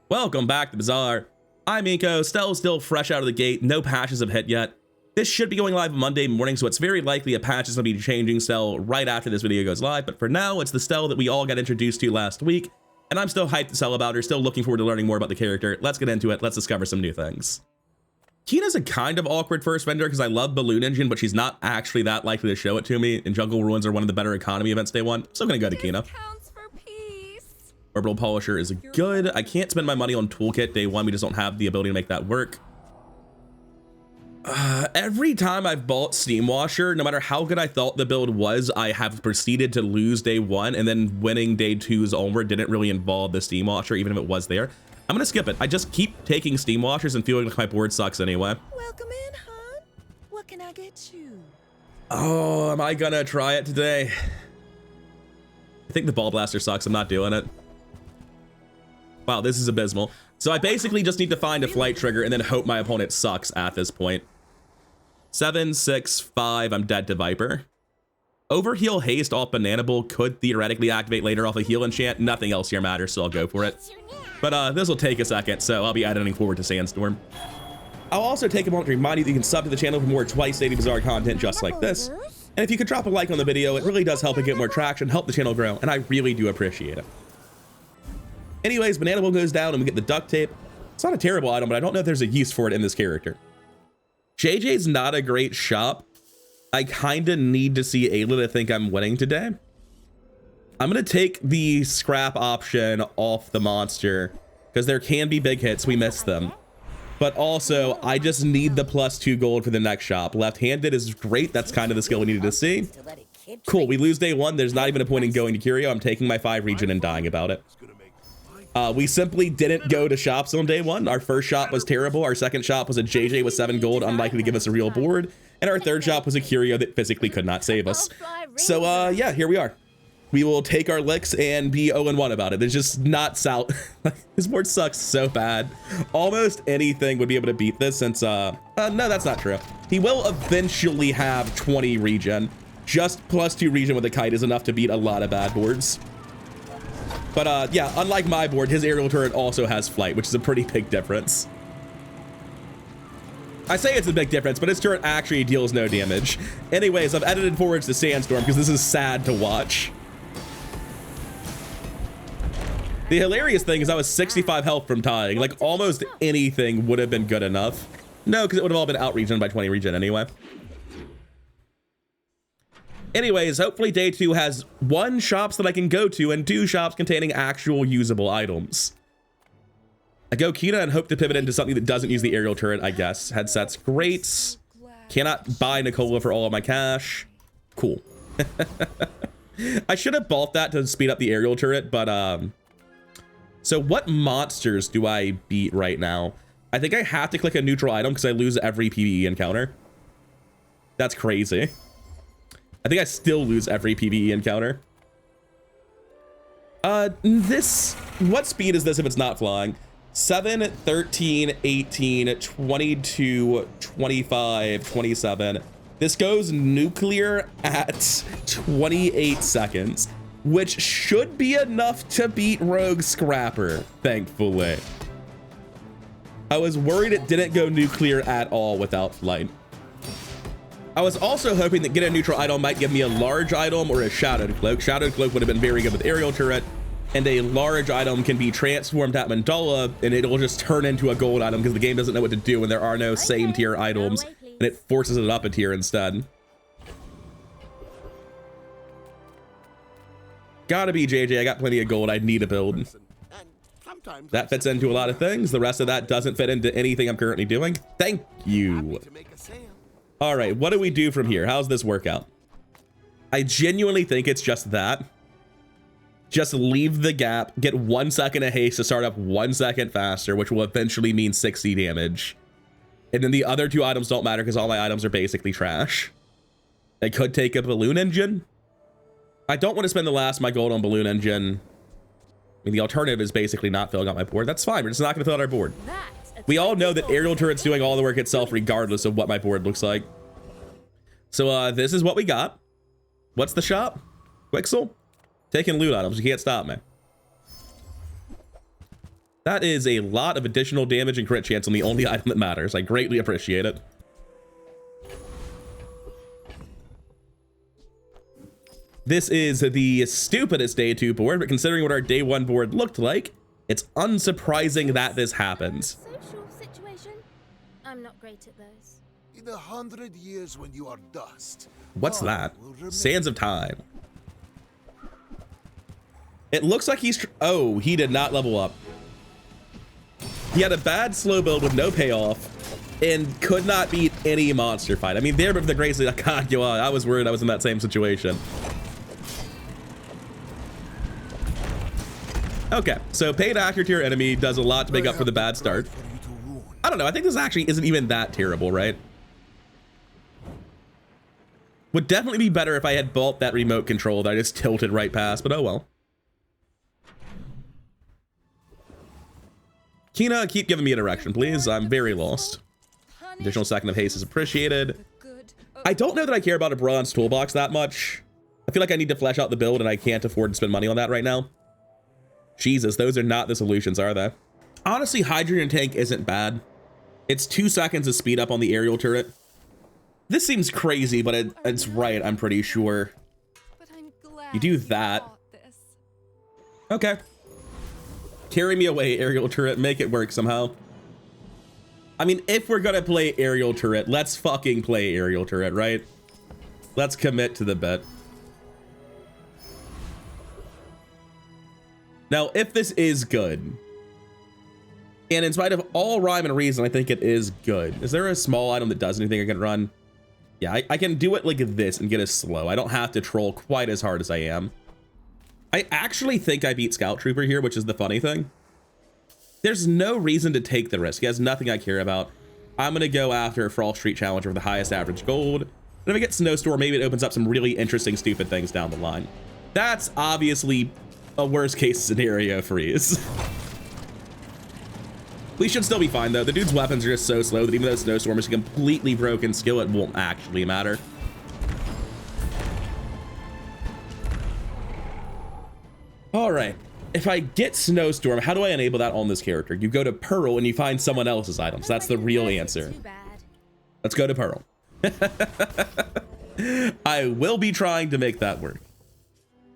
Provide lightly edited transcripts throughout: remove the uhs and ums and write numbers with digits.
Welcome back to Bazaar. I'm Inko. Stelle's still fresh out of the gate. No patches have hit yet. This should be going live Monday morning, so it's very likely a patch is going to be changing Stelle right after this video goes live. But for now, it's the Stelle that we all got introduced to last week, and I'm still hyped to sell about her, still looking forward to learning more about the character. Let's get into it. Let's discover some new things. Kina's a kind of awkward first vendor because I love Balloon Engine, but she's not actually that likely to show it to me, and Jungle Ruins are one of the better economy events day one. So I'm going to go to Kina. Orbital Polisher is good. I can't spend my money on Toolkit day one. We just don't have the ability to make that work. Every time I've bought Steam Washer, no matter how good I thought the build was, I have proceeded to lose day one, and then winning day two's onward didn't really involve the Steam Washer, even if it was there. I'm gonna skip it. I just keep taking Steam Washers and feeling like my board sucks anyway. Welcome in, hon. What can I get you? Oh, am I gonna try it today? I think the Ball Blaster sucks. I'm not doing it. Wow, this is abysmal. So I basically just need to find a flight trigger and then hope my opponent sucks at this point. 7, 6, 5, I'm dead to Viper. Overheal Haste off Banana Bull could theoretically activate later off a heal enchant. Nothing else here matters, so I'll go for it. But this will take a second, so I'll be editing forward to Sandstorm. I'll also take a moment to remind you that you can sub to the channel for more twice daily Bazaar content just like this. And if you could drop a like on the video, it really does help it get more traction, help the channel grow, and I really do appreciate it. Anyways, Banana Bull goes down and we get the duct tape. It's not a terrible item, but I don't know if there's a use for it in this character. JJ's not a great shop. I kind of need to see Ayla to think I'm winning today. I'm going to take the scrap option off the monster because there can be big hits. We missed them. But also, I just need the +2 gold for the next shop. Left-handed is great. That's kind of the skill we needed to see. Cool. We lose day one. There's not even a point in going to Curio. I'm taking my 5 region and dying about it. We simply didn't go to shops on day one. Our first shop was terrible. Our second shop was a JJ with 7 gold, unlikely to give us a real board. And our third shop was a Curio that physically could not save us. So, yeah, here we are. We will take our licks and be 0-1 about it. It's just not south. This board sucks so bad. Almost anything would be able to beat this since, no, that's not true. He will eventually have 20 regen. Just +2 regen with a kite is enough to beat a lot of bad boards. But yeah, unlike my board, his aerial turret also has flight, which is a pretty big difference. I say it's a big difference, but his turret actually deals no damage. Anyways, I've edited forwards to Sandstorm because this is sad to watch. The hilarious thing is I was 65 health from tying. Like, almost anything would have been good enough. No, because it would have all been out regen by 20 regen anyway. Anyways, hopefully day 2 has 1 shops that I can go to and 2 shops containing actual usable items. I go Kina and hope to pivot into something that doesn't use the aerial turret, I guess. Headset's great. Cannot buy Nicola for all of my cash. Cool. I should have bought that to speed up the aerial turret, but so what monsters do I beat right now? I think I have to click a neutral item because I lose every PvE encounter. That's crazy. I think I still lose every PvE encounter. What speed is this if it's not flying? 7, 13, 18, 22, 25, 27. This goes nuclear at 28 seconds, which should be enough to beat Rogue Scrapper, thankfully. I was worried it didn't go nuclear at all without flight. I was also hoping that get a neutral item might give me a large item or a shadowed cloak. Shadowed cloak would have been very good with aerial turret, and a large item can be transformed at Mandala and it'll just turn into a gold item because the game doesn't know what to do when there are no same tier items, and it forces it up a tier instead. Gotta be JJ. I got plenty of gold. I need a build. That fits into a lot of things. The rest of that doesn't fit into anything I'm currently doing. Thank you. All right, what do we do from here? How's this work out? I genuinely think it's just that. Just leave the gap, get 1 second of haste to start up 1 second faster, which will eventually mean 60 damage. And then the other 2 items don't matter because all my items are basically trash. I could take a balloon engine. I don't want to spend the last of my gold on balloon engine. I mean, the alternative is basically not filling out my board. That's fine. We're just not going to fill out our board. We all know that aerial turret's doing all the work itself regardless of what my board looks like. So this is what we got. What's the shop? Quixel? Taking loot items. You can't stop me. That is a lot of additional damage and crit chance on the only item that matters. I greatly appreciate it. This is the stupidest day 2 board, but considering what our day 1 board looked like, it's unsurprising that this happens. Social situation? I'm not great at those. In 100 years when you are dust. What's I that? will remain- Sands of Time. It looks like he's... Oh, he did not level up. He had a bad slow build with no payoff and could not beat any monster fight. I mean, there for the grace of God, I was worried I was in that same situation. Okay, so paid actor to your enemy does a lot to make up for the bad start. I don't know, I think this actually isn't even that terrible, right? Would definitely be better if I had bought that remote control that I just tilted right past, but oh well. Kina, keep giving me a direction, please. I'm very lost. Additional second of haste is appreciated. I don't know that I care about a bronze toolbox that much. I feel like I need to flesh out the build and I can't afford to spend money on that right now. Jesus, those are not the solutions, are they? Honestly, hydrogen tank isn't bad. It's 2 seconds of speed up on the aerial turret. This seems crazy, but it's right, I'm pretty sure. You do that. Okay. Carry me away, aerial turret. Make it work somehow. I mean, if we're gonna play aerial turret, let's fucking play aerial turret, right? Let's commit to the bet. Now, if this is good, and in spite of all rhyme and reason, I think it is good. Is there a small item that does anything I can run? Yeah, I can do it like this and get as slow. I don't have to troll quite as hard as I am. I actually think I beat Scout Trooper here, which is the funny thing. There's no reason to take the risk. He has nothing I care about. I'm going to go after Frost Street Challenger for the highest average gold. And if I get Snowstorm, maybe it opens up some really interesting, stupid things down the line. That's obviously a worst case scenario freeze. We should still be fine, though. The dude's weapons are just so slow that even though Snowstorm is a completely broken skill, it won't actually matter. All right. If I get Snowstorm, how do I enable that on this character? You go to Pearl and you find someone else's items. That's the real answer. Let's go to Pearl. I will be trying to make that work.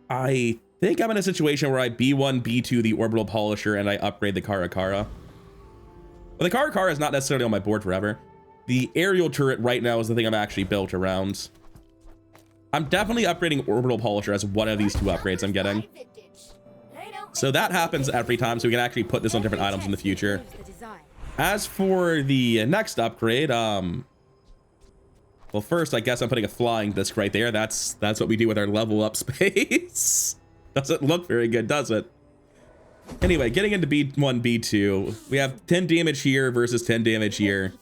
I think I'm in a situation where I B1, B2 the Orbital Polisher and I upgrade the Karakara. But the Karakara is not necessarily on my board forever. The aerial turret right now is the thing I'm actually built around. I'm definitely upgrading Orbital Polisher as one of these 2 upgrades I'm getting. So that happens every time, so we can actually put this on different items in the future. As for the next upgrade, well, first, I guess I'm putting a flying disc right there. That's what we do with our level up space. Doesn't look very good, does it? Anyway, getting into B1, B2, we have 10 damage here versus 10 damage here.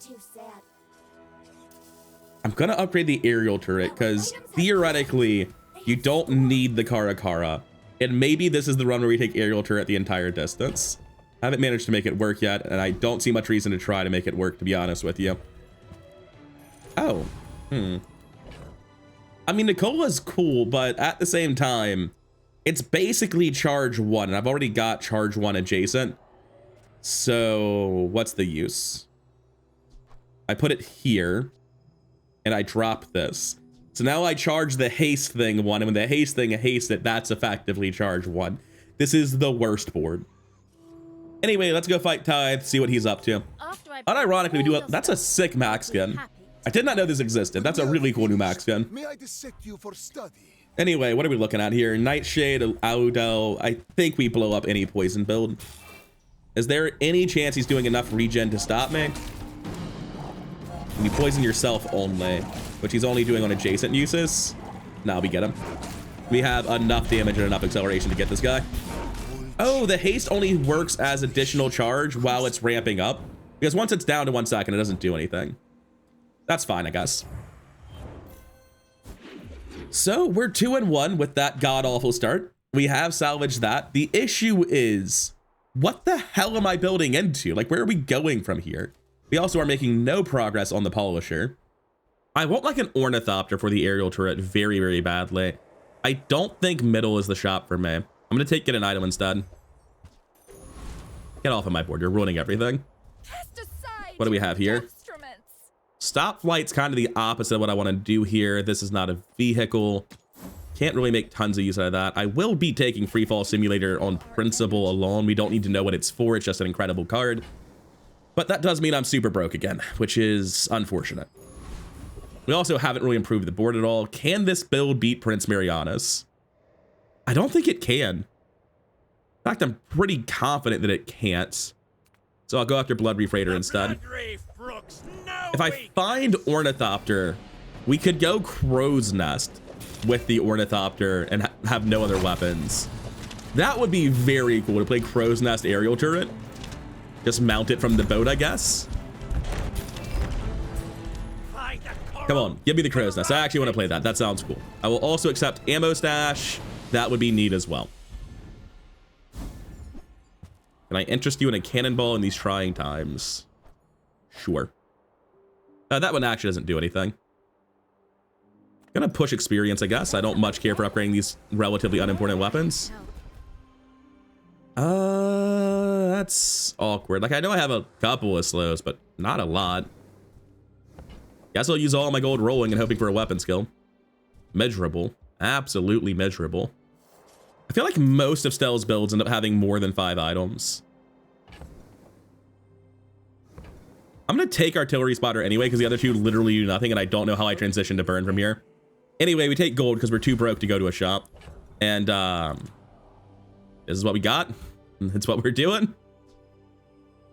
I'm gonna upgrade the aerial turret because theoretically, you don't need the Karakara. And maybe this is the run where we take aerial turret the entire distance. I haven't managed to make it work yet, and I don't see much reason to try to make it work, to be honest with you. Oh, I mean, Nicola's cool, but at the same time, it's basically charge 1, and I've already got charge 1 adjacent. So what's the use? I put it here, and I drop this. So now I charge the haste thing 1, and when the haste thing hastes it, that's effectively charge 1. This is the worst board. Anyway, let's go fight Tithe, see what he's up to. Unironically, we do it. That's a sick max skin. I did not know this existed. That's a really cool new max skin. May I dissect you for study? Anyway, what are we looking at here? Nightshade, Audel. I think we blow up any poison build. Is there any chance he's doing enough regen to stop me? And you poison yourself only, which he's only doing on adjacent uses. Now we get him. We have enough damage and enough acceleration to get this guy. Oh, the haste only works as additional charge while it's ramping up, because once it's down to 1 second, it doesn't do anything. That's fine, I guess. So we're 2-1 with that god-awful start. We have salvaged that. The issue is, what the hell am I building into? Like, where are we going from here? We also are making no progress on the Polisher. I want like an Ornithopter for the aerial turret very, very badly. I don't think middle is the shop for me. I'm gonna get an item instead. Get off of my board. You're ruining everything. Cast aside What do we have here? instruments. Stop flight's kind of the opposite of what I want to do here. This is not a vehicle. Can't really make tons of use out of that. I will be taking Free Fall Simulator on principle alone. We don't need to know what it's for. It's just an incredible card. But that does mean I'm super broke again, which is unfortunate. We also haven't really improved the board at all. Can this build beat Prince Marianas? I don't think it can. In fact, I'm pretty confident that it can't. So I'll go after Blood Reef Raider instead. If I find Ornithopter, we could go Crow's Nest with the Ornithopter and have no other weapons. That would be very cool to play Crow's Nest aerial turret. Just mount it from the boat, I guess. Come on, give me the Crow's Nest. I actually want to play that. That sounds cool. I will also accept Ammo Stash. That would be neat as well. Can I interest you in a cannonball in these trying times? Sure. That one actually doesn't do anything. Gonna push experience, I guess. I don't much care for upgrading these relatively unimportant weapons. That's awkward. Like, I know I have a couple of slows, but not a lot. Guess I'll use all my gold rolling and hoping for a weapon skill. Miserable. Absolutely miserable. I feel like most of Stelle's builds end up having more than 5 items. I'm gonna take Artillery Spotter anyway, because the other two literally do nothing, and I don't know how I transition to burn from here. Anyway, we take gold because we're too broke to go to a shop. And this is what we got. It's what we're doing.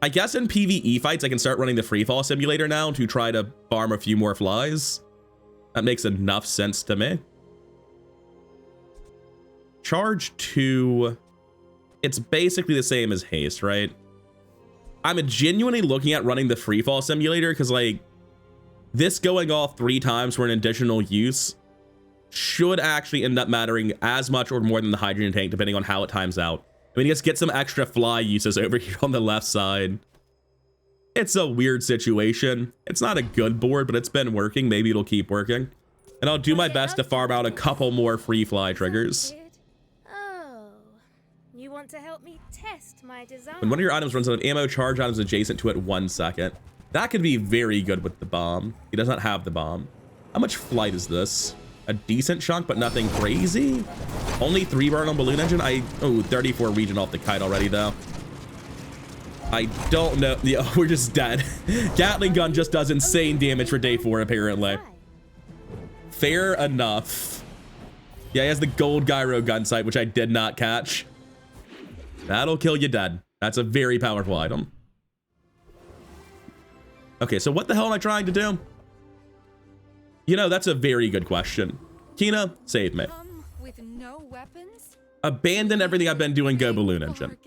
I guess in PvE fights, I can start running the free fall simulator now to try to farm a few more flies. That makes enough sense to me. Charge 2. It's basically the same as haste, right? I'm genuinely looking at running the free fall simulator because, like, this going off 3 times for an additional use should actually end up mattering as much or more than the hydrogen tank, depending on how it times out. I mean, just get some extra fly uses over here on the left side. It's a weird situation. It's not a good board, but it's been working. Maybe it'll keep working. And I'll do my best to farm out a couple more free fly triggers. Oh, you want to help me test my design? When one of your items runs out of ammo, charge items adjacent to it 1 second. That could be very good with the bomb. He does not have the bomb. How much flight is this? A decent chunk, but nothing crazy. Only 3 burn on balloon engine. Oh, 34 region off the kite already, though. I don't know. Yeah, we're just dead. Gatling gun just does insane damage for day 4, apparently. Fair enough. Yeah, he has the gold gyro gun sight, which I did not catch. That'll kill you dead. That's a very powerful item. Okay, so what the hell am I trying to do? You know, that's a very good question. Kina, save me. With no weapons? Abandon everything I've been doing, go balloon engine.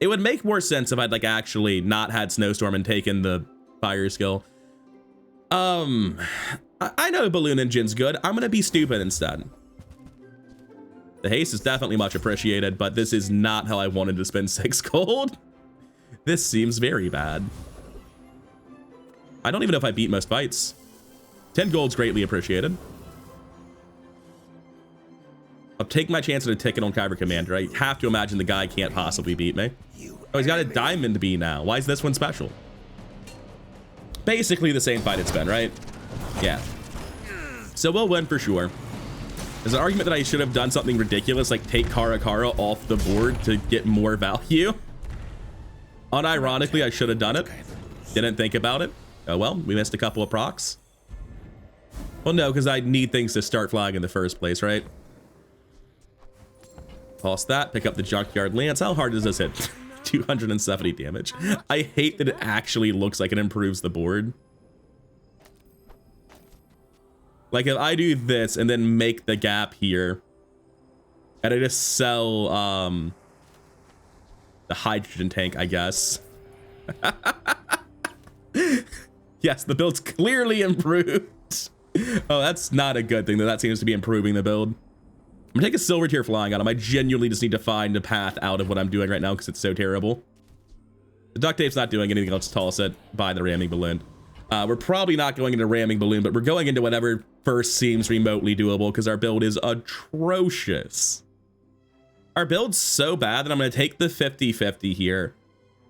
It would make more sense if I'd, like, actually not had snowstorm and taken the fire skill. I know balloon engine's good. I'm gonna be stupid instead. The haste is definitely much appreciated, but this is not how I wanted to spend 6 gold. This seems very bad. I don't even know if I beat most fights. 10 gold's greatly appreciated. I'll take my chance at a ticket on Kyber Commander. I have to imagine the guy can't possibly beat me. Oh, he's got a diamond B now. Why is this one special? Basically the same fight it's been, right? Yeah. So we'll win for sure. There's an argument that I should have done something ridiculous, like take Kara off the board to get more value. Unironically, I should have done it. Didn't think about it. Oh well, we missed a couple of procs. Well, no, because I need things to start flying in the first place, right? Toss that, pick up the Junkyard Lance. How hard does this hit? 270 damage. I hate that it actually looks like it improves the board. Like, if I do this and then make the gap here, and I just sell the hydrogen tank, I guess. Yes, the build's clearly improved. Oh, that's not a good thing, though. That seems to be improving the build. I'm gonna take a silver tier flying on him. I genuinely just need to find a path out of what I'm doing right now because it's so terrible. The duct tape's not doing anything. Let's toss it by the ramming balloon. We're probably not going into ramming balloon, but we're going into whatever first seems remotely doable because our build is atrocious. Our build's so bad that I'm going to take the 50-50 here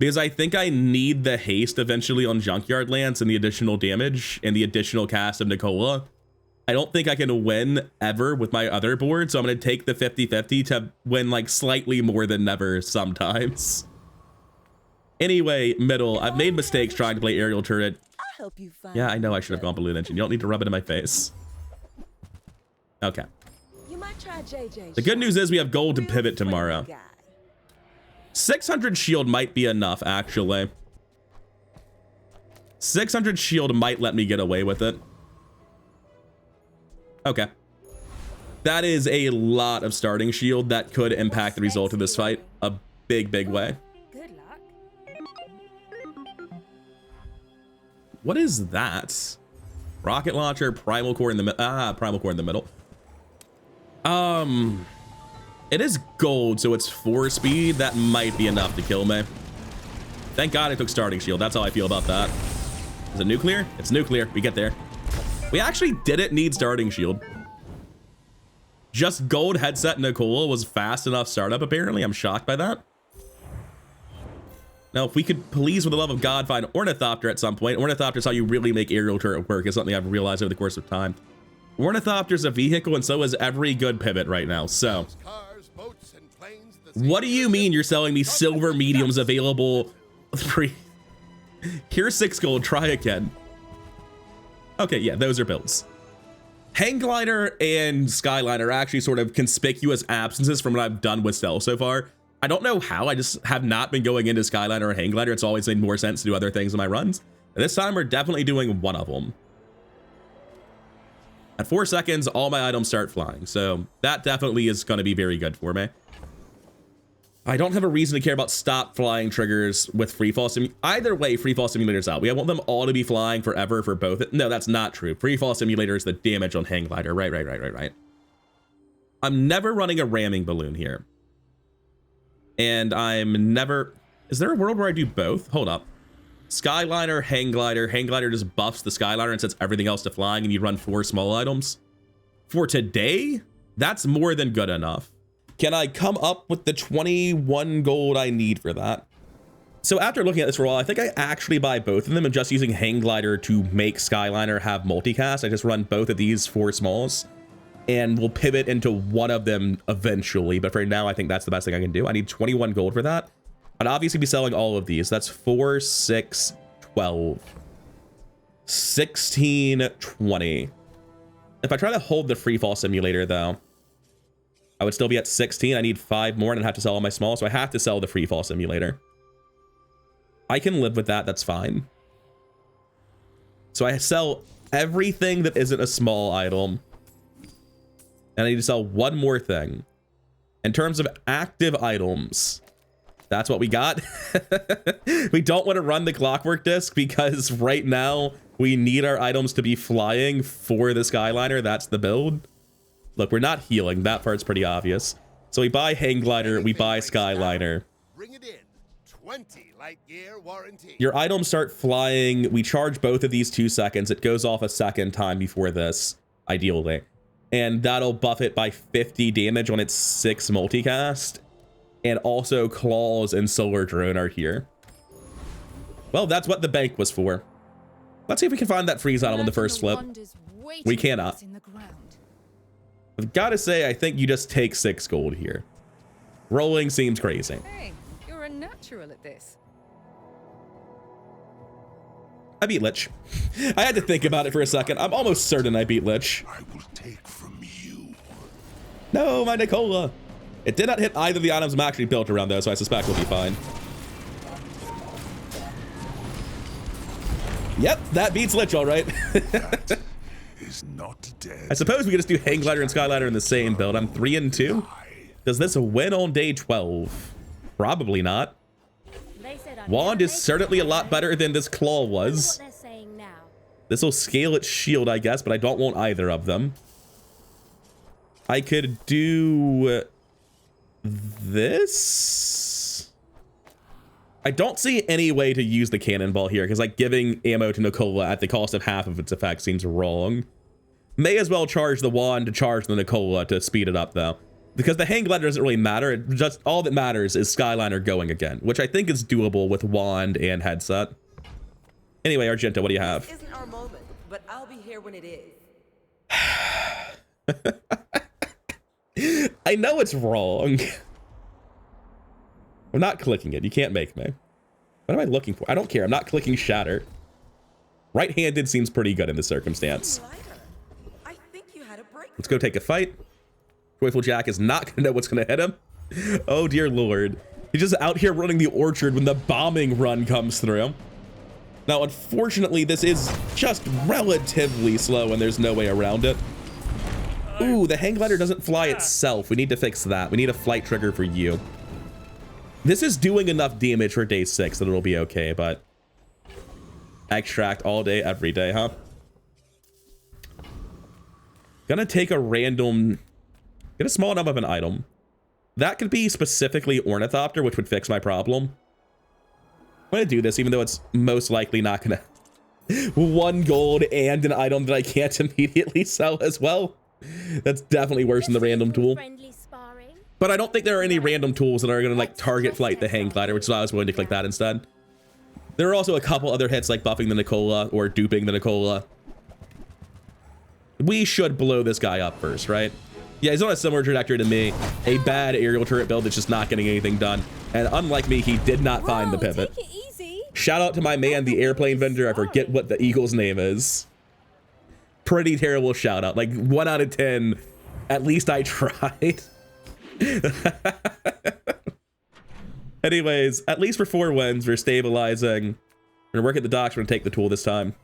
because I think I need the haste eventually on Junkyard Lance and the additional damage and the additional cast of Nicola. I don't think I can win ever with my other board, so I'm going to take the 50-50 to win like slightly more than never sometimes. Anyway, middle. I've made mistakes trying to play aerial turret. Help you find Yeah, I know I should have gone balloon engine. You don't need to rub it in my face. Okay. You might try JJ. The good news is we have gold to pivot tomorrow. 600 shield might be enough, actually. 600 shield might let me get away with it. Okay. That is a lot of starting shield that could impact the result of this fight a big, big way. Good luck. What is that? Rocket launcher, primal core in the middle. Primal core in the middle. It is gold, so it's 4 speed. That might be enough to kill me. Thank God I took starting shield. That's how I feel about that. Is it nuclear? It's nuclear. We get there. We actually didn't need starting shield. Just gold headset Nicola was fast enough startup, apparently. I'm shocked by that. Now, if we could please, for the love of God, find Ornithopter at some point. Ornithopter is how you really make aerial turret work. It's something I've realized over the course of time. Ornithopter's a vehicle, and so is every good pivot right now. So, what do you mean you're selling me silver mediums available? Here's 6 gold. Try again. Okay, yeah, those are builds. Hang Glider and Skyliner are actually sort of conspicuous absences from what I've done with Stelle so far. I don't know how. I just have not been going into Skyliner or Hang Glider. It's always made more sense to do other things in my runs. And this time, we're definitely doing one of them. At 4 seconds, all my items start flying. So that definitely is going to be very good for me. I don't have a reason to care about stop flying triggers with freefall sim. Either way, freefall simulator's out. We want them all to be flying forever for both. No, that's not true. Freefall simulator is the damage on Hang Glider. Right. I'm never running a ramming balloon here. And I'm never... Is there a world where I do both? Hold up. Skyliner, Hang Glider. Hang Glider just buffs the Skyliner and sets everything else to flying, and you run 4 small items. For today, that's more than good enough. Can I come up with the 21 gold I need for that? So after looking at this for a while, I think I actually buy both of them and just using Hang Glider to make Skyliner have multicast. I just run both of these 4 smalls and we'll pivot into one of them eventually. But for now, I think that's the best thing I can do. I need 21 gold for that. I'd obviously be selling all of these. That's 4, 6, 12, 16, 20. If I try to hold the freefall simulator though, I would still be at 16. I need 5 more and I'd have to sell all my small. So I have to sell the freefall simulator. I can live with that. That's fine. So I sell everything that isn't a small item. And I need to sell one more thing. In terms of active items, that's what we got. We don't want to run the clockwork disc because right now we need our items to be flying for the Skyliner. That's the build. Look, we're not healing. That part's pretty obvious. So we buy Hang Glider, we buy Skyliner. Bring it in. 20 light year warranty. Your items start flying. We charge both of these 2 seconds. It goes off a second time before this, ideally. And that'll buff it by 50 damage on its 6 multicast. And also Claws and Solar Drone are here. Well, that's what the bank was for. Let's see if we can find that freeze item on the first flip. We cannot. I've got to say, I think you just take 6 gold here. Rolling seems crazy. Hey, you're a natural at this. I beat Lich. I had to think about it for a second. I'm almost certain I beat Lich. I will take from you. No, my Nicola. It did not hit either of the items I'm actually built around, though, so I suspect we'll be fine. Yep, that beats Lich, all right. That is not dead. I suppose we could just do Hang Glider and Skyliner in the same build. I'm 3 and 2. Does this win on day 12? Probably not. Wand is certainly a lot better than this claw was. This will scale its shield, I guess, but I don't want either of them. I could do this. I don't see any way to use the cannonball here because like giving ammo to Nicola at the cost of half of its effect seems wrong. May as well charge the wand to charge the Nicola to speed it up though. Because the hang glider doesn't really matter. It just all that matters is Skyliner going again, which I think is doable with wand and headset. Anyway, Argento, what do you have? This isn't our moment, but I'll be here when it is. I know it's wrong. I'm not clicking it. You can't make me. What am I looking for? I don't care. I'm not clicking shatter. Right-handed seems pretty good in this circumstance. I think you had a break. Let's go take a fight. Joyful Jack is not going to know what's going to hit him. Oh, dear Lord. He's just out here running the orchard when the bombing run comes through. Now, unfortunately, this is just relatively slow and there's no way around it. Ooh, the hang glider doesn't fly itself. We need to fix that. We need a flight trigger for you. This is doing enough damage for day 6 that it'll be okay, but extract all day, every day, huh? Gonna take a random, get a small enough of an item. That could be specifically Ornithopter, which would fix my problem. I'm gonna do this, even though it's most likely not gonna. 1 gold and an item that I can't immediately sell as well. That's definitely worse than the random tool. But I don't think there are any random tools that are gonna like target flight the hang glider, which is why I was willing to click that instead. There are also a couple other hits like buffing the Nicola or duping the Nicola. We should blow this guy up first, right? Yeah, he's on a similar trajectory to me. A bad aerial turret build that's just not getting anything done. And unlike me, he did not find the pivot. Shout out to my man, the airplane vendor. I forget what the Eagle's name is. Pretty terrible shout out. Like 1 out of 10. At least I tried. Anyways, at least for 4 wins, we're stabilizing. We're gonna work at the docks. We're gonna take the tool this time.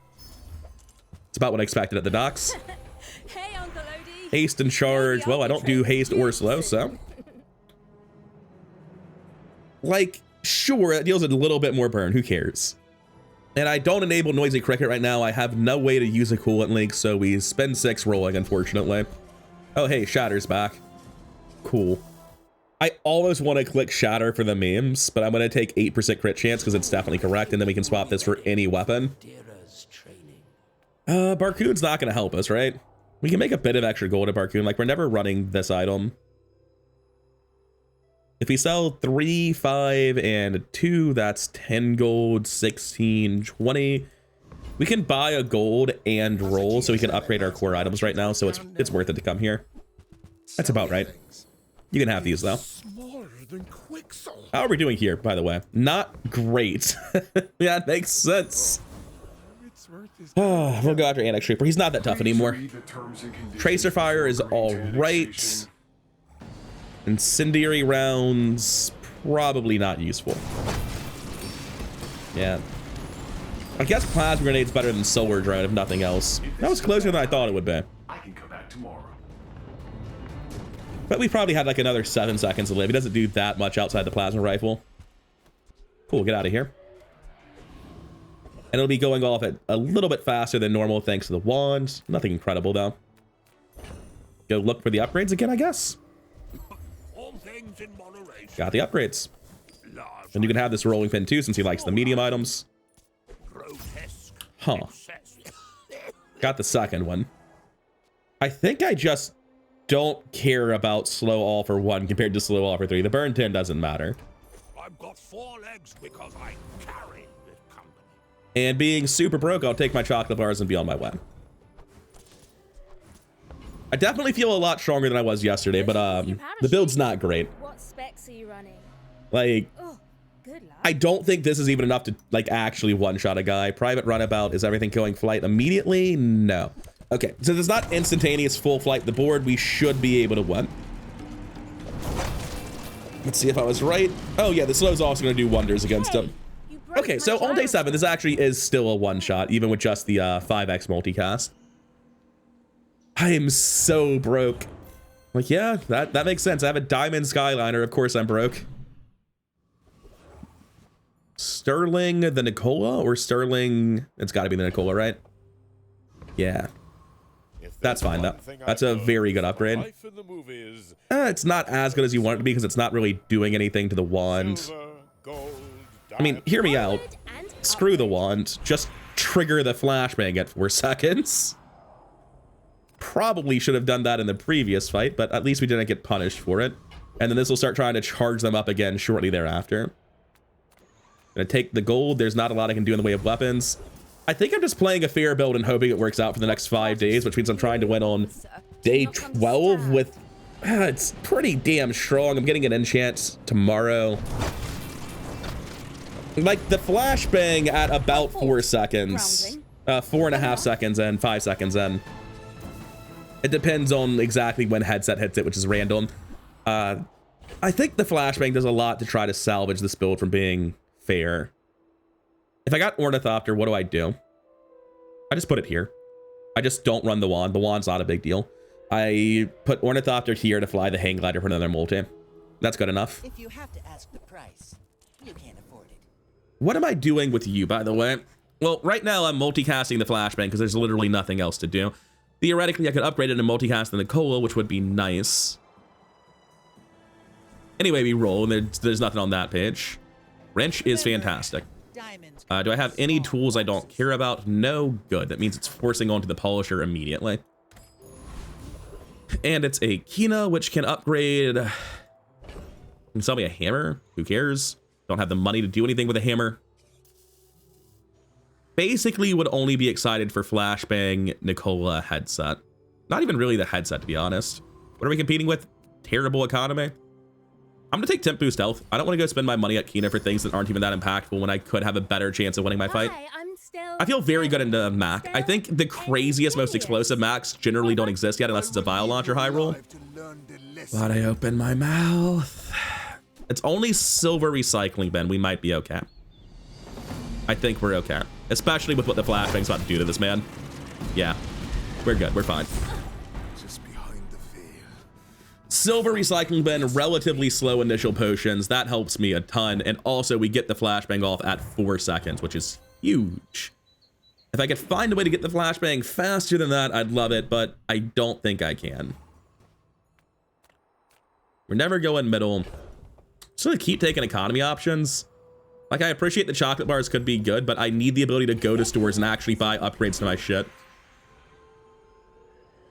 It's about what I expected at the docks. Hey, Uncle Odie. Haste and charge. Well, I don't do haste or slow, so. Like, sure, it deals a little bit more burn. Who cares? And I don't enable Noisy Cricket right now. I have no way to use a coolant link, so we spend 6 rolling, unfortunately. Oh, hey, Shatter's back. Cool. I almost want to click Shatter for the memes, but I'm going to take 8% crit chance because it's definitely correct, and then we can swap this for any weapon. Barcoon's not going to help us, right? We can make a bit of extra gold at Barcoon. Like, we're never running this item. If we sell 3, 5, and 2, that's 10 gold, 16, 20. We can buy a gold and roll, so we can upgrade our core items right now, so it's worth it to come here. That's about right. You can have these, though. How are we doing here, by the way? Not great. Yeah, it makes sense. Oh, we'll go after Annex Trooper. He's not that tough anymore. Tracer Fire is all right. Incendiary rounds, probably not useful. Yeah. I guess Plasma Grenade's better than Solar Drone, if nothing else. That was closer than I thought it would be. I can come back tomorrow. But we probably had like another 7 seconds to live. He doesn't do that much outside the plasma rifle. Cool, get out of here. And it'll be going off at a little bit faster than normal thanks to the wand. Nothing incredible though. Go look for the upgrades again, I guess. Got the upgrades. And you can have this rolling pin too since he likes the medium items. Huh. Got the second one. I think I just don't care about slow all for 1 compared to slow all for 3. The burn 10 doesn't matter. I've got 4 legs because I carry this company. And being super broke, I'll take my chocolate bars and be on my way. I definitely feel a lot stronger than I was yesterday, but the build's not great. What specs are you running? Like, Oh, good luck. I don't think this is even enough to like actually one-shot a guy. Private runabout. Is everything going flight immediately? No. Okay, so there's not instantaneous full flight the board. We should be able to win. Let's see if I was right. Oh yeah, the slow's also going to do wonders against him. Okay, so on day 7, this actually is still a one-shot, even with just the 5x multicast. I am so broke. Like, yeah, that makes sense. I have a diamond Skyliner. Of course I'm broke. Sterling the Nicola or Sterling? It's got to be the Nicola, right? Yeah. That's fine, though. That's a very good upgrade. It's not as good as you want it to be because it's not really doing anything to the wand. I mean, hear me out. Screw the wand. Just trigger the flashbang at 4 seconds. probably should have done that in the previous fight, but at least we didn't get punished for it. And then this will start trying to charge them up again shortly thereafter. Gonna take the gold. There's not a lot I can do in the way of weapons. I think I'm just playing a fair build and hoping it works out for the next 5 days, which means I'm trying to win on day 12 with... it's pretty damn strong. I'm getting an enchant tomorrow. Like, the flashbang at about 4 seconds. 4.5 seconds and 5 seconds in. It depends on exactly when headset hits it, which is random. I think the flashbang does a lot to try to salvage this build from being fair. If I got Ornithopter, what do? I just put it here. I just don't run the wand. The wand's not a big deal. I put Ornithopter here to fly the hang glider for another multi. That's good enough. If you have to ask the price, you can't afford it. What am I doing with you, by the way? Well, right now I'm multicasting the flashbang because there's literally nothing else to do. Theoretically, I could upgrade it and multicast the Nicola, which would be nice. Anyway, we roll, and there's nothing on that page. Wrench is fantastic. Do I have any tools I don't care about? No. Good. That means it's forcing onto the polisher immediately. And it's a Kina, which can upgrade. Can sell me a hammer? Who cares? Don't have the money to do anything with a hammer. Basically would only be excited for flashbang Nicola headset. Not even really the headset, to be honest. What are we competing with? Terrible economy? I'm gonna take temp boost health. I don't want to go spend my money at Kina for things that aren't even that impactful when I could have a better chance of winning my fight. Hi, I'm Stelle. I feel very good into Mac. I think the craziest, most explosive Macs generally don't exist yet unless it's a vial launcher high roll. But I open my mouth. It's only silver recycling bin. We might be okay. I think we're okay. Especially with what the flashbang's about to do to this man. Yeah, we're good. We're fine. Silver recycling bin, relatively slow initial potions. That helps me a ton. And also we get the flashbang off at 4 seconds, which is huge. If I could find a way to get the flashbang faster than that, I'd love it, but I don't think I can. We're never going middle. So to keep taking economy options. Like, I appreciate the chocolate bars could be good, but I need the ability to go to stores and actually buy upgrades to my shit.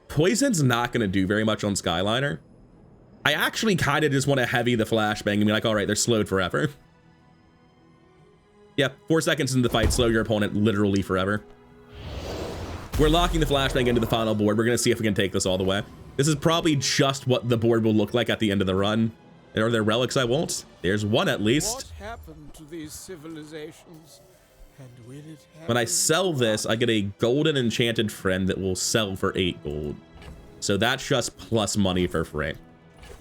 Poison's not going to do very much on Skyliner. I actually kind of just want to heavy the flashbang and be like, all right, they're slowed forever. Yeah, 4 seconds into the fight, slow your opponent literally forever. We're locking the flashbang into the final board. We're going to see if we can take this all the way. This is probably just what the board will look like at the end of the run. And are there relics I won't? There's one at least. What happened to these civilizations? And will it happen? When I sell this, I get a golden enchanted friend that will sell for 8 gold. So that's just plus money for free.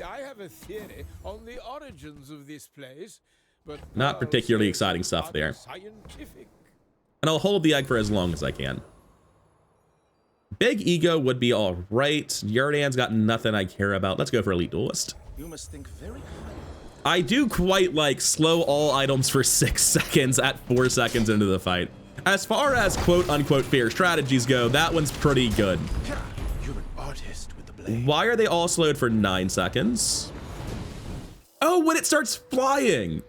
I have a theory on the origins of this place, but not particularly exciting stuff there. Scientific. And I'll hold the egg for as long as I can. Big ego would be all right. Yardan's got nothing I care about. Let's go for Elite Duelist. You must think very hard. I do quite like slow all items for 6 seconds at 4 seconds into the fight. As far as quote unquote fair strategies go, that one's pretty good. You're an artist with the blade. Why are they all slowed for 9 seconds? Oh, when it starts flying.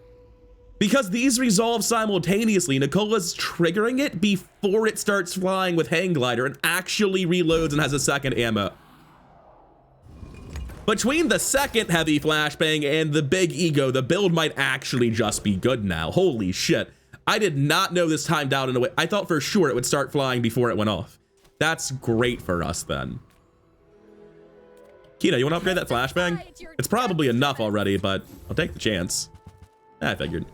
Because these resolve simultaneously, Nicola's triggering it before it starts flying with Hang Glider and actually reloads and has a second ammo. Between the second heavy flashbang and the big ego, the build might actually just be good now. Holy shit. I did not know this timed out in a way. I thought for sure it would start flying before it went off. That's great for us then. Kina, you want to upgrade that flashbang? It's probably enough already, but I'll take the chance. I figured.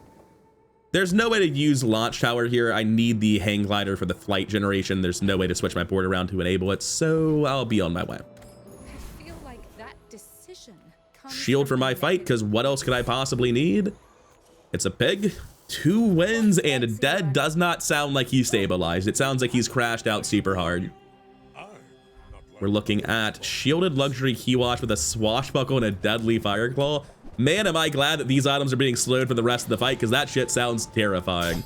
There's no way to use launch tower here. I need the hang glider for the flight generation. There's no way to switch my board around to enable it, so I'll be on my way. I feel like that decision comes Shield for my fight, because what else could I possibly need? It's a pig, 2 wins, and a dead. Does not sound like he's stabilized. It sounds like he's crashed out super hard. We're looking at shielded luxury key watch with a swashbuckle and a deadly fire claw. Man, am I glad that these items are being slowed for the rest of the fight, because that shit sounds terrifying.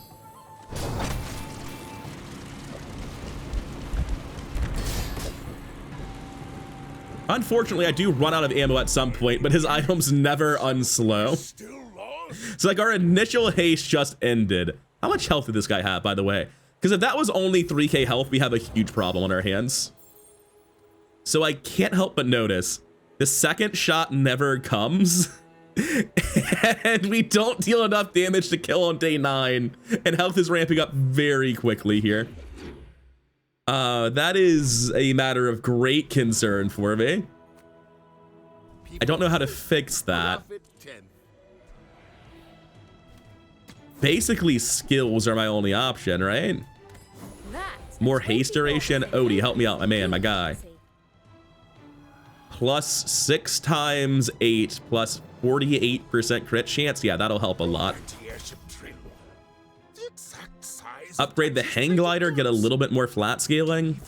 Unfortunately, I do run out of ammo at some point, but his items never unslow. So like our initial haste just ended. How much health did this guy have, by the way? Because if that was only 3k health, we have a huge problem on our hands. So I can't help but notice the second shot never comes. And we don't deal enough damage to kill on day 9. And health is ramping up very quickly here. That is a matter of great concern for me. I don't know how to fix that. Basically, skills are my only option, right? More haste duration. Odie, help me out, my man, my guy. Plus 6 times 8 plus 48% crit chance. Yeah, that'll help a lot. Upgrade the hang glider, get a little bit more flat scaling.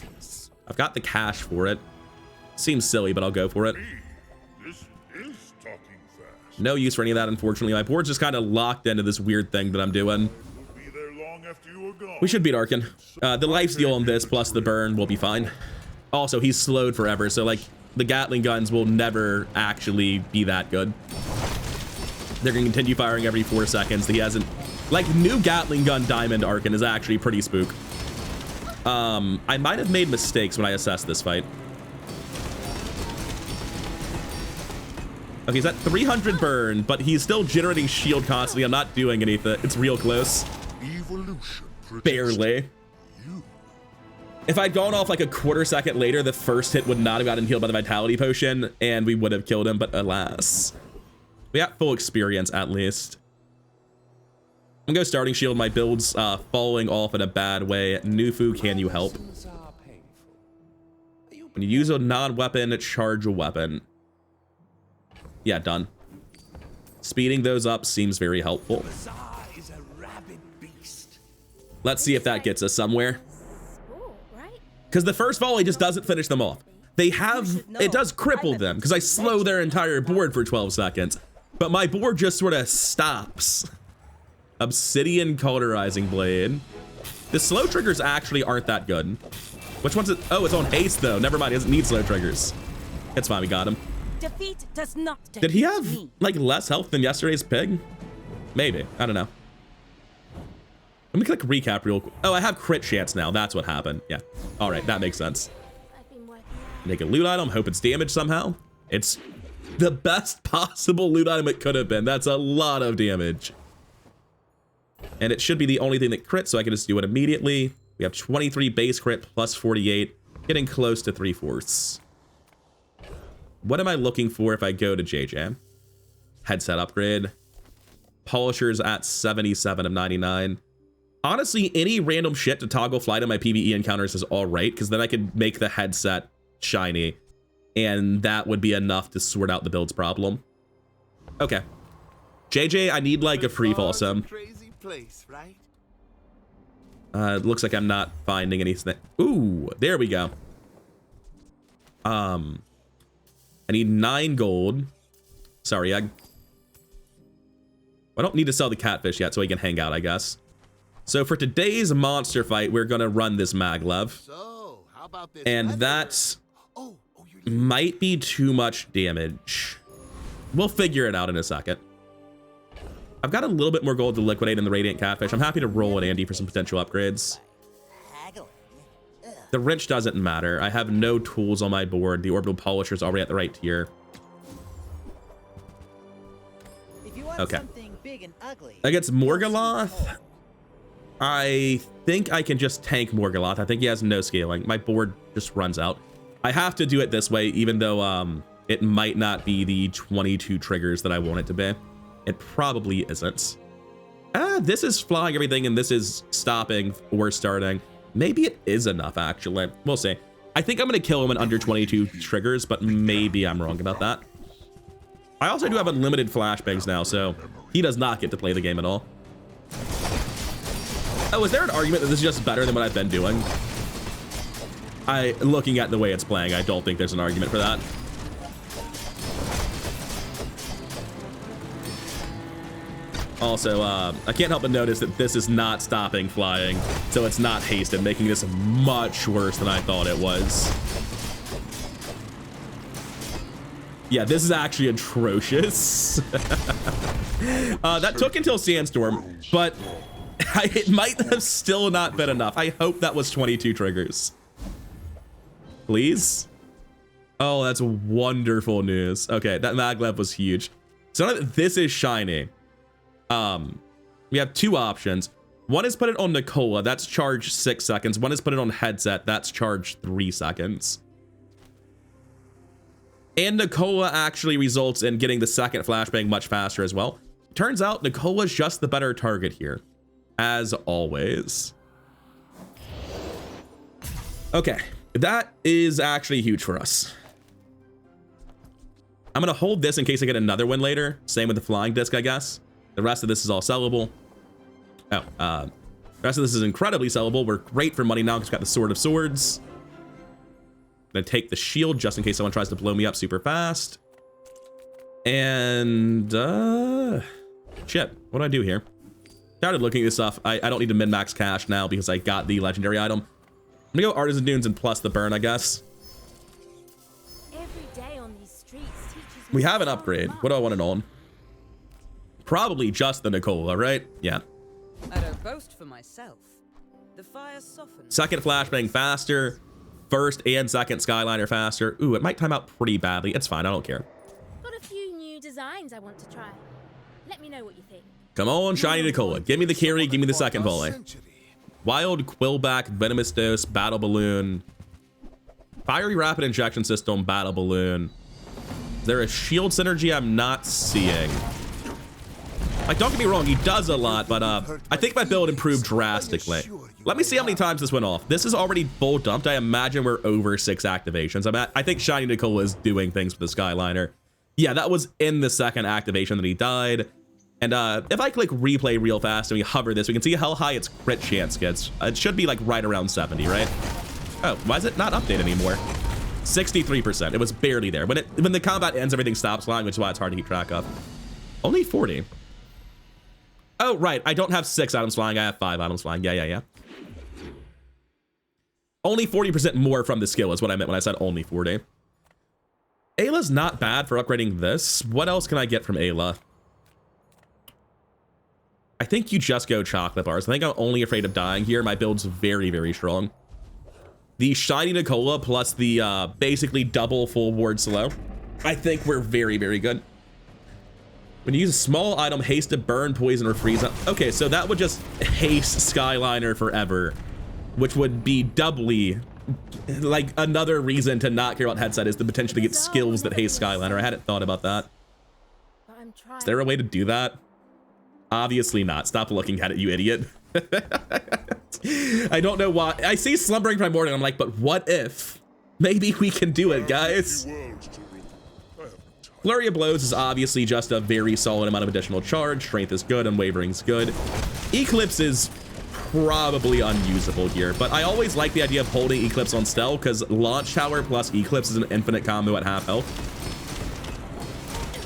I've got the cash for it. Seems silly, but I'll go for it. No use for any of that, unfortunately. My board's just kind of locked into this weird thing that I'm doing. We should beat Arkin. The lifesteal on this plus the burn will be fine. Also, he's slowed forever, so like the Gatling guns will never actually be that good. They're gonna continue firing every 4 seconds. He hasn't, like, new Gatling gun Diamond Arkin is actually pretty spook. I might have made mistakes when I assessed this fight. Okay, he's at 300 burn, but he's still generating shield constantly. I'm not doing anything. It's real close. Barely. If I'd gone off like a quarter second later, the first hit would not have gotten healed by the Vitality Potion, and we would have killed him, but alas. We got full experience, at least. I'm gonna go starting shield. My build's falling off in a bad way. Nufu, can you help? When you use a non-weapon, charge a weapon. Yeah, done. Speeding those up seems very helpful. Let's see if that gets us somewhere. Because the first volley just doesn't finish them off. They have, it does cripple them because I slow their entire board for 12 seconds. But my board just sort of stops. Obsidian Cauterizing Blade. The slow triggers actually aren't that good. Which one's it? Oh, it's on haste though. Never mind, he doesn't need slow triggers. It's fine, we got him. Defeat does not Did he have like less health than yesterday's pig? Maybe, I don't know. Let me click recap real quick. Oh, I have crit chance now. That's what happened. Yeah. All right, that makes sense. Make a loot item. Hope it's damaged somehow. It's the best possible loot item it could have been. That's a lot of damage. And it should be the only thing that crits, so I can just do it immediately. We have 23 base crit plus 48, getting close to 3/4. What am I looking for if I go to JJ? Headset upgrade. Polishers at 77 of 99. Honestly, any random shit to toggle flight on my PvE encounters is all right, because then I could make the headset shiny, and that would be enough to sort out the build's problem. Okay. JJ, I need like a free fall sim. It looks like I'm not finding anything. Ooh, there we go. I need 9 gold. Sorry, I don't need to sell the catfish yet, so he can hang out, I guess. So for today's monster fight, we're gonna run this maglev. So, how about this and weather? that might be too much damage. We'll figure it out in a second. I've got a little bit more gold to liquidate in the Radiant Catfish. I'm happy to roll it, Andy, for some potential upgrades. The wrench doesn't matter. I have no tools on my board. The orbital polisher is already at the right tier. Okay. Against Morgaloth, I think I can just tank Morgaloth. I think he has no scaling. My board just runs out. I have to do it this way, even though it might not be the 22 triggers that I want it to be. It probably isn't. This is flying everything, and this is stopping or starting. Maybe it is enough, actually. We'll see. I think I'm going to kill him in under 22 triggers, but maybe I'm wrong about that. I also do have unlimited flashbangs now, so he does not get to play the game at all. Oh, is there an argument that this is just better than what I've been doing? Looking at the way it's playing, I don't think there's an argument for that. Also, I can't help but notice that this is not stopping flying, so it's not hasted, making this much worse than I thought it was. Yeah, this is actually atrocious. That took until Sandstorm, but it might have still not been enough. I hope that was 22 triggers. Please? Oh, that's wonderful news. Okay, that maglev was huge. So now that this is shiny, we have two options. One is put it on Nicola, that's charged 6 seconds. One is put it on headset, that's charged 3 seconds. And Nicola actually results in getting the second flashbang much faster as well. Turns out Nicola's just the better target here, as always. Okay, that is actually huge for us. I'm gonna hold this in case I get another one later. Same with the flying disc, I guess. The rest of this is all sellable. Oh, the rest of this is incredibly sellable. We're great for money now because we've got the Sword of Swords. I'm gonna take the shield just in case someone tries to blow me up super fast. And shit, what do I do here? Started looking at this stuff. I don't need to min-max cash now because I got the legendary item. I'm gonna go Artisan Dunes and plus the burn, I guess. Every day on these streets teaches We me have an so upgrade. much. What do I want it on? Probably just the Nicola, right? Yeah. I don't boast for myself. The fire softens. Second flashbang faster. First and second Skyliner faster. Ooh, it might time out pretty badly. It's fine, I don't care. Got a few new designs I want to try. Let me know what you think. Come on, shiny Nicola. Give me the carry, give me the second volley. Wild Quillback, Venomous Dose, Battle Balloon. Fiery Rapid Injection System, Battle Balloon. Is there a shield synergy I'm not seeing? Like, don't get me wrong, he does a lot, but I think my build improved drastically. Let me see how many times this went off. This is already full dumped. I imagine we're over 6 activations. I think shiny Nicola is doing things with the Skyliner. Yeah, that was in the second activation that he died. And if I click replay real fast and we hover this, we can see how high its crit chance gets. It should be like right around 70, right? Oh, why is it not updated anymore? 63%. It was barely there. When the combat ends, everything stops flying, which is why it's hard to keep track of. Only 40. Oh, right. I don't have 6 items flying. I have 5 items flying. Yeah. Only 40% more from the skill is what I meant when I said only 40. Ayla's not bad for upgrading this. What else can I get from Ayla? I think you just go chocolate bars. I think I'm only afraid of dying here. My build's very, very strong. The shiny Nicola plus the basically double full ward slow. I think we're very, very good. When you use a small item, haste to burn, poison, or freeze. Okay, so that would just haste Skyliner forever, which would be doubly like another reason to not care about headset is the potential to get skills that haste Skyliner. I hadn't thought about that. But I'm trying. Is there a way to do that? Obviously not. Stop looking at it, you idiot. I don't know why. I see Slumbering Primordial. I'm like, but what if? Maybe we can do it, guys. Flurry of Blows is obviously just a very solid amount of additional charge. Strength is good, Unwavering's good. Eclipse is probably unusable here, but I always like the idea of holding Eclipse on Stelle because Launch Tower plus Eclipse is an infinite combo at half health.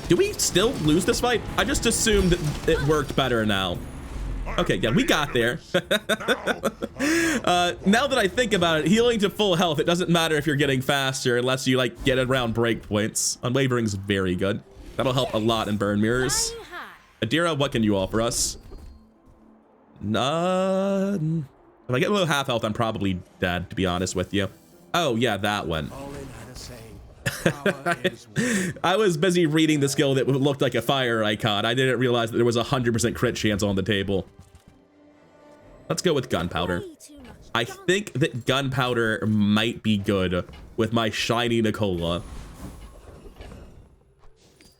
Do we still lose this fight? I just assumed it worked better now. Okay, yeah, we got there. Now that I think about it, healing to full health, it doesn't matter if you're getting faster unless you like get around breakpoints. Unwavering's very good. That'll help a lot in burn mirrors. Flying high. Adira, what can you offer us? None. If I get below half health, I'm probably dead, to be honest with you. Oh, yeah, that one. I was busy reading the skill that looked like a fire icon. I didn't realize that there was a 100% crit chance on the table. Let's go with gunpowder. Way too much I gunk. think that gunpowder might be good with my shiny Nicola.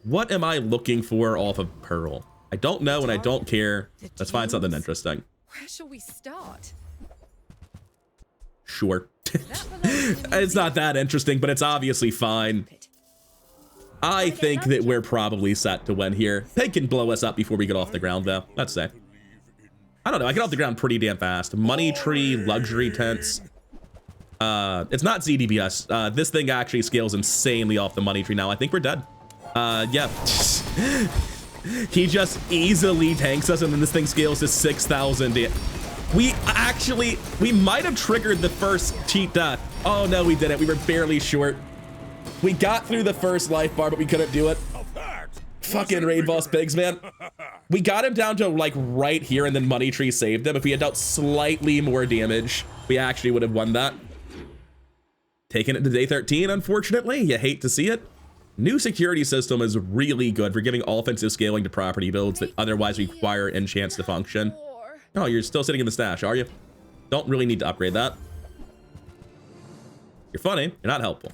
What am I looking for off of Pearl? I don't know and I don't care. Let's find something interesting. Where shall we start? Sure. That belongs in the It's not that interesting, but it's obviously fine. pit. I think that we're probably set to win here. They can blow us up before we get off the ground, though. Let's say. I don't know. I get off the ground pretty damn fast. Money tree, luxury tents. It's not ZDBS. This thing actually scales insanely off the money tree now. I think we're dead. Yeah. He just easily tanks us, and then this thing scales to 6,000. We might have triggered the first cheat death. Oh, no, we didn't. We were barely short. We got through the first life bar, but we couldn't do it. Fucking Raid Boss Pigs, man. We got him down to like right here, and then Money Tree saved him. If we had dealt slightly more damage, we actually would have won that. Taking it to day 13, unfortunately. You hate to see it. New security system is really good for giving offensive scaling to property builds that otherwise require enchants to function. Oh, you're still sitting in the stash, are you? Don't really need to upgrade that. You're funny. You're not helpful.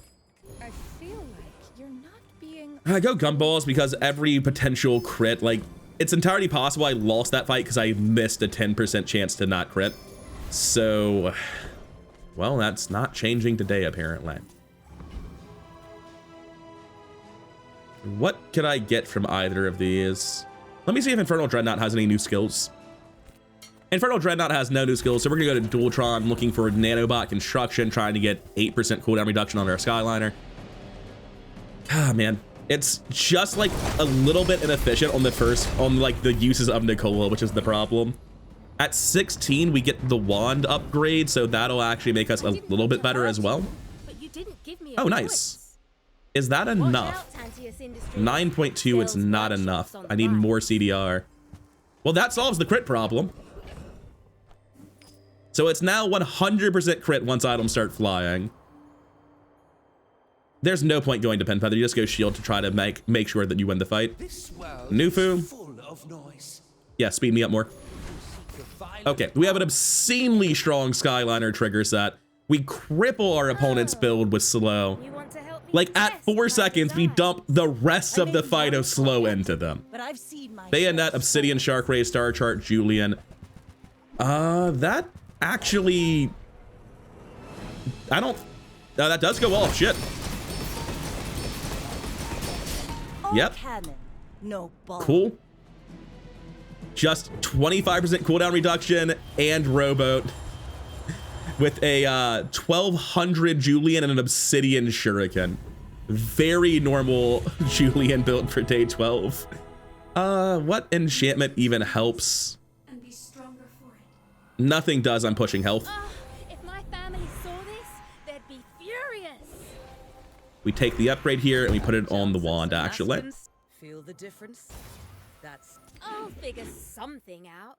I feel like you're not being. I go gumballs because every potential crit, like, it's entirely possible I lost that fight because I missed a 10% chance to not crit. So, well, that's not changing today, apparently. What can I get from either of these? Let me see if Infernal Dreadnought has any new skills. Infernal Dreadnought has no new skills, so we're gonna go to Dualtron looking for nanobot construction, trying to get 8% cooldown reduction on our Skyliner. Ah, man. It's just like a little bit inefficient on like the uses of Nicola, which is the problem. At 16, we get the wand upgrade, so that'll actually make us a little bit better as well. But you didn't give me a Oh, nice. Is that enough? 9.2, it's not enough. I need more CDR. Well, that solves the crit problem. So it's now 100% crit once items start flying. There's no point going to Pen Feather. You just go shield to try to make sure that you win the fight. Nufu. Yeah, speed me up more. Okay, we have an obscenely strong Skyliner trigger set. We cripple our opponent's build with slow. Like at 4 seconds, we dump the rest of the fight of slow into them. Bayonet, Obsidian, Shark Ray, Star Chart, Julian. That actually, I don't, that does go off, shit. Yep. Cool. Just 25% cooldown reduction and rowboat with a 1200 Julian and an Obsidian Shuriken. Very normal Julian build for day 12. What enchantment even helps? Nothing does. I'm pushing health. If my family saw this, they'd be furious. We take the upgrade here and we put it on the wand, actually. Feel the difference? I'll figure something out.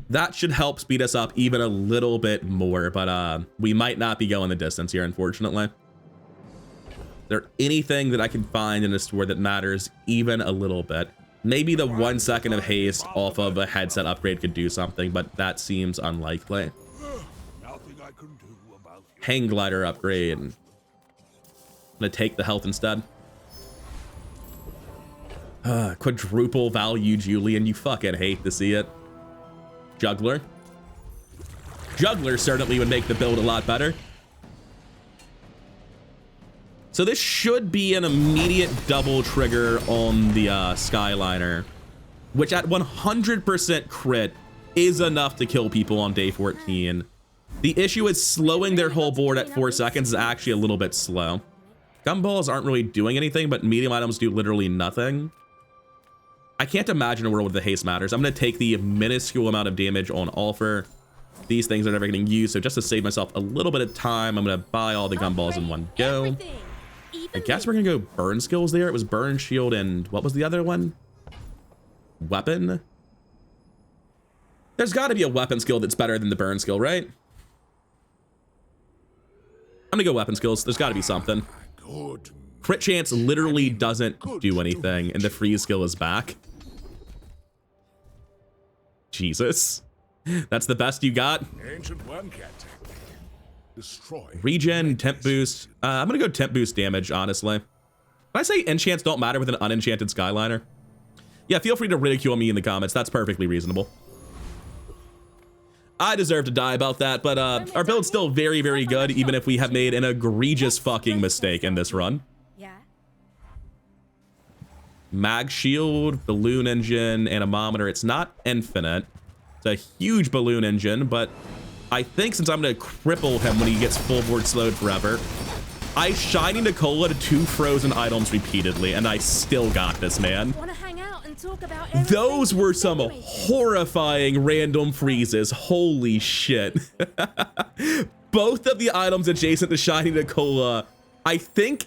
That should help speed us up even a little bit more, but we might not be going the distance here, unfortunately. Is there anything that I can find in a store that matters even a little bit? Maybe the 1 second of haste off of a headset upgrade could do something, but that seems unlikely. Hang glider upgrade. I'm gonna take the health instead. Quadruple value Julian, you fucking hate to see it. Juggler. Juggler certainly would make the build a lot better. So this should be an immediate double trigger on the Skyliner, which at 100% crit is enough to kill people on day 14. The issue is slowing their whole board at 4 seconds is actually a little bit slow. Gumballs aren't really doing anything, but medium items do literally nothing. I can't imagine a world where the haste matters. I'm going to take the minuscule amount of damage on offer. These things are never getting used, so just to save myself a little bit of time, I'm going to buy all the gumballs in one go. I guess we're going to go burn skills there. It was burn, shield, and what was the other one? Weapon? There's got to be a weapon skill that's better than the burn skill, right? I'm going to go weapon skills. There's got to be something. Crit chance literally doesn't do anything, and the freeze skill is back. Jesus. That's the best you got? Regen, temp boost. I'm gonna go temp boost damage, honestly. Did I say enchants don't matter with an unenchanted Skyliner? Yeah, feel free to ridicule me in the comments. That's perfectly reasonable. I deserve to die about that, but our build's still very, very good, even if we have made an egregious fucking mistake in this run. Mag shield, balloon engine, anemometer. It's not infinite. It's a huge balloon engine, but I think since I'm going to cripple him when he gets full board slowed forever, I shiny Nicola to 2 frozen items repeatedly, and I still got this, man. Those were some horrifying random freezes. Holy shit. Both of the items adjacent to shiny Nicola, I think,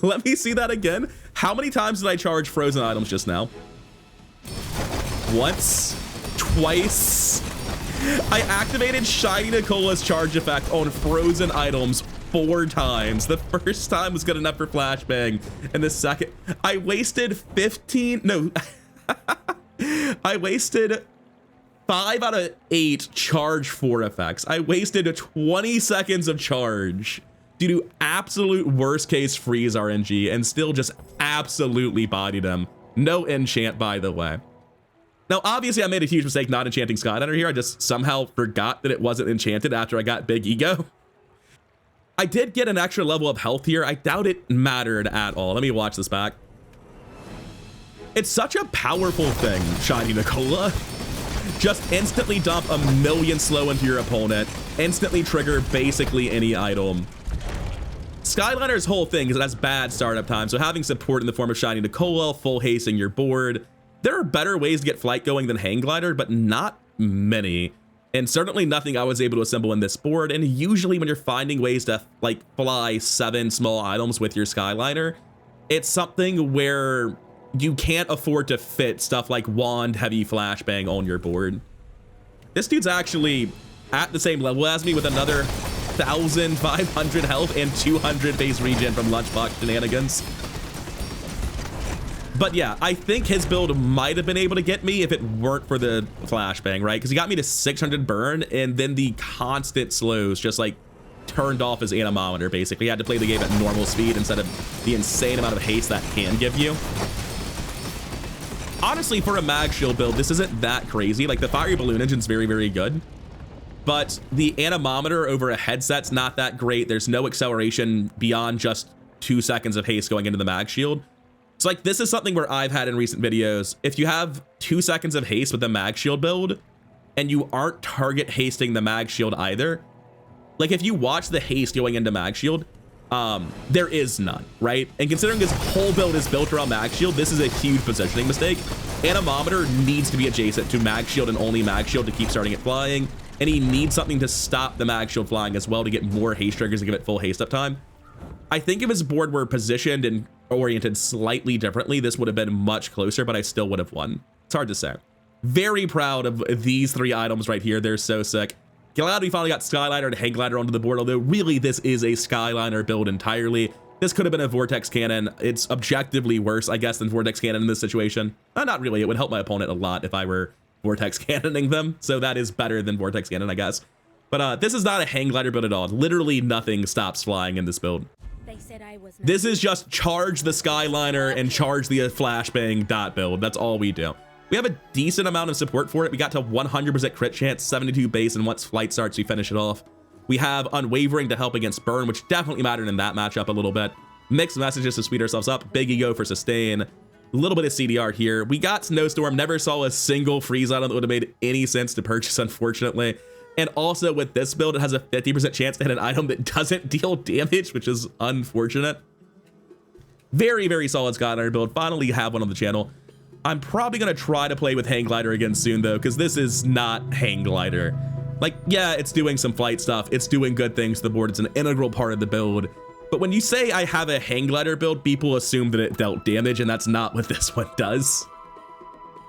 let me see that again. How many times did I charge frozen items just now? Once, twice. I activated shiny Nicola's charge effect on frozen items 4 times. The first time was good enough for flashbang, and the second, I wasted 15, no, I wasted 5 out of 8 charge 4 effects. I wasted 20 seconds of charge due to absolute worst case freeze RNG and still just absolutely bodied him. No enchant, by the way. Now, obviously, I made a huge mistake not enchanting Skyliner here. I just somehow forgot that it wasn't enchanted after I got Big Ego. I did get an extra level of health here. I doubt it mattered at all. Let me watch this back. It's such a powerful thing, Shiny Nicola. Just instantly dump a million slow into your opponent. Instantly trigger basically any item. Skyliner's whole thing is it has bad startup time, so having support in the form of Shiny Nicola, full hasting your board. There are better ways to get flight going than Hang Glider, but not many. And certainly nothing I was able to assemble in this board. And usually when you're finding ways to like fly 7 small items with your Skyliner, it's something where you can't afford to fit stuff like Wand, Heavy Flashbang on your board. This dude's actually at the same level as me with another 1,500 health and 200 base regen from Lunchbox shenanigans. But yeah, I think his build might have been able to get me if it weren't for the flashbang, right? Because he got me to 600 burn, and then the constant slows just like turned off his anemometer, basically. He had to play the game at normal speed instead of the insane amount of haste that can give you. Honestly, for a mag shield build, this isn't that crazy. Like, the fiery balloon engine's very, very good. But the anemometer over a headset's not that great. There's no acceleration beyond just 2 seconds of haste going into the mag shield. So like, this is something where I've had in recent videos. If you have 2 seconds of haste with the mag shield build and you aren't target hasting the mag shield either, like if you watch the haste going into mag shield, there is none, right? And considering this whole build is built around mag shield, this is a huge positioning mistake. Anemometer needs to be adjacent to mag shield and only mag shield to keep starting it flying. And he needs something to stop the mag shield flying as well to get more haste triggers and give it full haste up time. I think if his board were positioned and oriented slightly differently, this would have been much closer, but I still would have won. It's hard to say. Very proud of these 3 items right here. They're so sick. Glad we finally got Skyliner and Hang Glider onto the board, although really this is a Skyliner build entirely. This could have been a Vortex Cannon. It's objectively worse, I guess, than Vortex Cannon in this situation. Not really. It would help my opponent a lot if I were Vortex Cannoning them, so that is better than Vortex Cannon, I guess. But this is not a Hang Glider build at all. Literally nothing stops flying in this build. They said I was This is just charge the Skyliner and charge the flashbang dot build. That's all we do. We have a decent amount of support for it. We got to 100% crit chance, 72 base, and once flight starts, we finish it off. We have Unwavering to help against burn, which definitely mattered in that matchup a little bit. Mixed messages to speed ourselves up. Big Ego for sustain. A little bit of CDR here. We got Snowstorm. Never saw a single freeze item that would have made any sense to purchase, unfortunately. And also with this build, it has a 50% chance to hit an item that doesn't deal damage, which is unfortunate. Very, very solid Skyliner build. Finally have one on the channel. I'm probably going to try to play with Hang Glider again soon, though, because this is not Hang Glider. Like, yeah, it's doing some flight stuff. It's doing good things to the board. It's an integral part of the build. But when you say I have a Hang Glider build, people assume that it dealt damage, and that's not what this one does.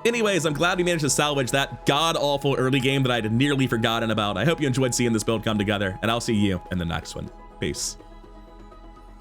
Anyways, I'm glad we managed to salvage that god-awful early game that I'd nearly forgotten about. I hope you enjoyed seeing this build come together, and I'll see you in the next one. Peace.